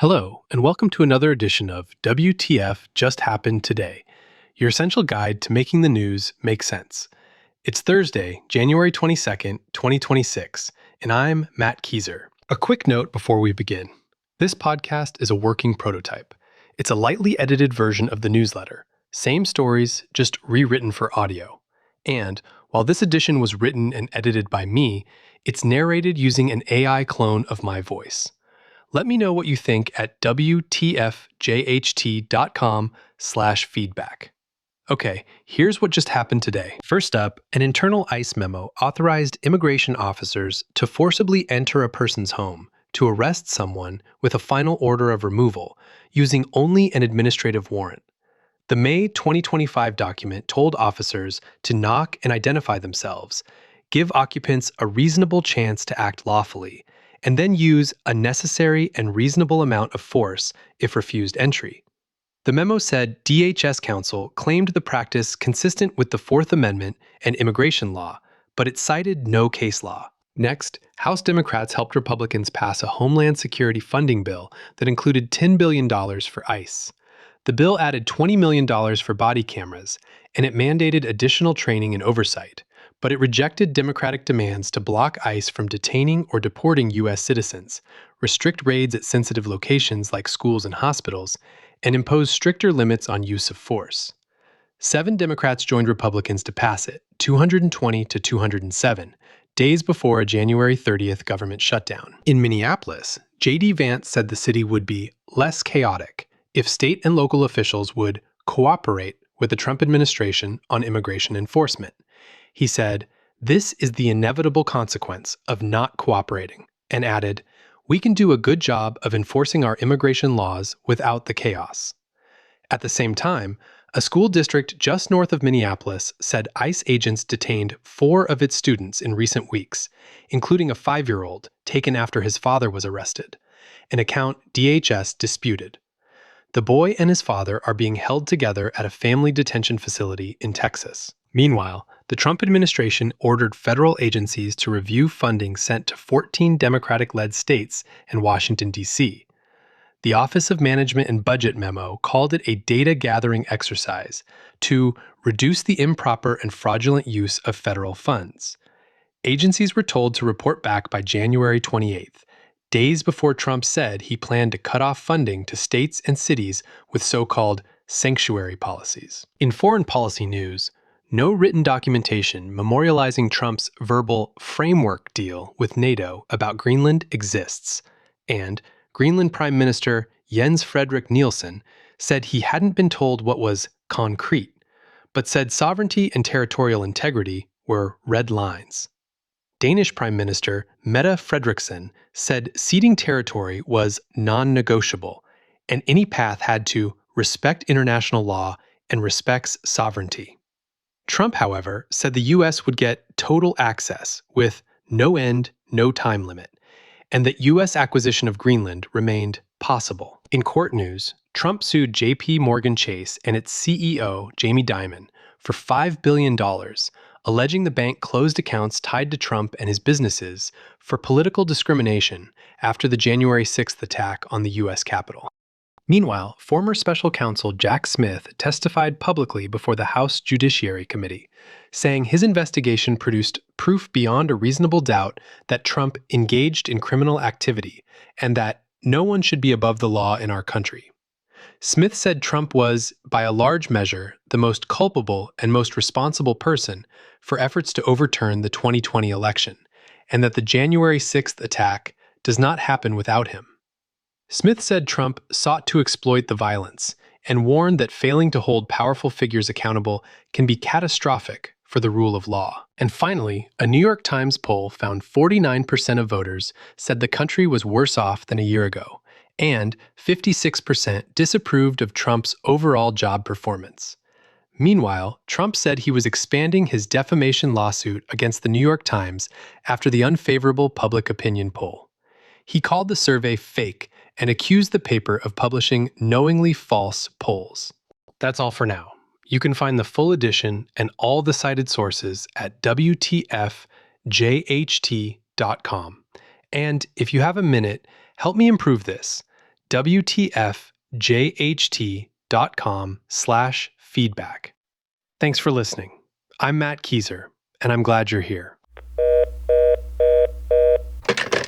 Hello, and welcome to another edition of WTF Just Happened Today, your essential guide to making the news make sense. It's Thursday, January 22nd, 2026, and I'm Matt Kieser. A quick note before we begin. This podcast is a working prototype. It's a lightly edited version of the newsletter. Same stories, just rewritten for audio. And while this edition was written and edited by me, it's narrated using an AI clone of my voice. Let me know what you think at wtfjht.com/feedback. Okay, here's what just happened today. First up, an internal ICE memo authorized immigration officers to forcibly enter a person's home to arrest someone with a final order of removal using only an administrative warrant. The May 2025 document told officers to knock and identify themselves, give occupants a reasonable chance to act lawfully, and then use a necessary and reasonable amount of force if refused entry. The memo said DHS counsel claimed the practice consistent with the Fourth Amendment and immigration law, but it cited no case law. Next, House Democrats helped Republicans pass a Homeland Security funding bill that included $10 billion for ICE. The bill added $20 million for body cameras, and it mandated additional training and oversight, but it rejected Democratic demands to block ICE from detaining or deporting U.S. citizens, restrict raids at sensitive locations like schools and hospitals, and impose stricter limits on use of force. 7 Democrats joined Republicans to pass it, 220 to 207, days before a January 30th government shutdown. In Minneapolis, Vance said the city would be less chaotic if state and local officials would cooperate with the Trump administration on immigration enforcement. He said, "This is the inevitable consequence of not cooperating," and added, "We can do a good job of enforcing our immigration laws without the chaos." At the same time, a school district just north of Minneapolis said ICE agents detained 4 of its students in recent weeks, including a 5-year-old taken after his father was arrested, an account DHS disputed. The boy and his father are being held together at a family detention facility in Texas. Meanwhile, the Trump administration ordered federal agencies to review funding sent to 14 Democratic-led states and Washington, D.C. The Office of Management and Budget memo called it a data-gathering exercise to reduce the improper and fraudulent use of federal funds. Agencies were told to report back by January 28th, days before Trump said he planned to cut off funding to states and cities with so-called sanctuary policies. In foreign policy news, no written documentation memorializing Trump's verbal framework deal with NATO about Greenland exists, and Greenland Prime Minister Jens Frederik Nielsen said he hadn't been told what was concrete, but said sovereignty and territorial integrity were red lines. Danish Prime Minister Mette Frederiksen said ceding territory was non-negotiable, and any path had to respect international law and respects sovereignty. Trump, however, said the U.S. would get total access with no end, no time limit, and that U.S. acquisition of Greenland remained possible. In court news, Trump sued JPMorgan Chase and its CEO, Jamie Dimon, for $5 billion, alleging the bank closed accounts tied to Trump and his businesses for political discrimination after the January 6th attack on the U.S. Capitol. Meanwhile, former special counsel Jack Smith testified publicly before the House Judiciary Committee, saying his investigation produced proof beyond a reasonable doubt that Trump engaged in criminal activity and that no one should be above the law in our country. Smith said Trump was, by a large measure, the most culpable and most responsible person for efforts to overturn the 2020 election, and that the January 6th attack does not happen without him. Smith said Trump sought to exploit the violence and warned that failing to hold powerful figures accountable can be catastrophic for the rule of law. And finally, a New York Times poll found 49% of voters said the country was worse off than a year ago, and 56% disapproved of Trump's overall job performance. Meanwhile, Trump said he was expanding his defamation lawsuit against the New York Times after the unfavorable public opinion poll. He called the survey fake and accused the paper of publishing knowingly false polls. That's all for now. You can find the full edition and all the cited sources at WTFJHT.com. And if you have a minute, help me improve this. wtfjht.com/feedback. Thanks for listening. I'm Matt Kieser, and I'm glad you're here.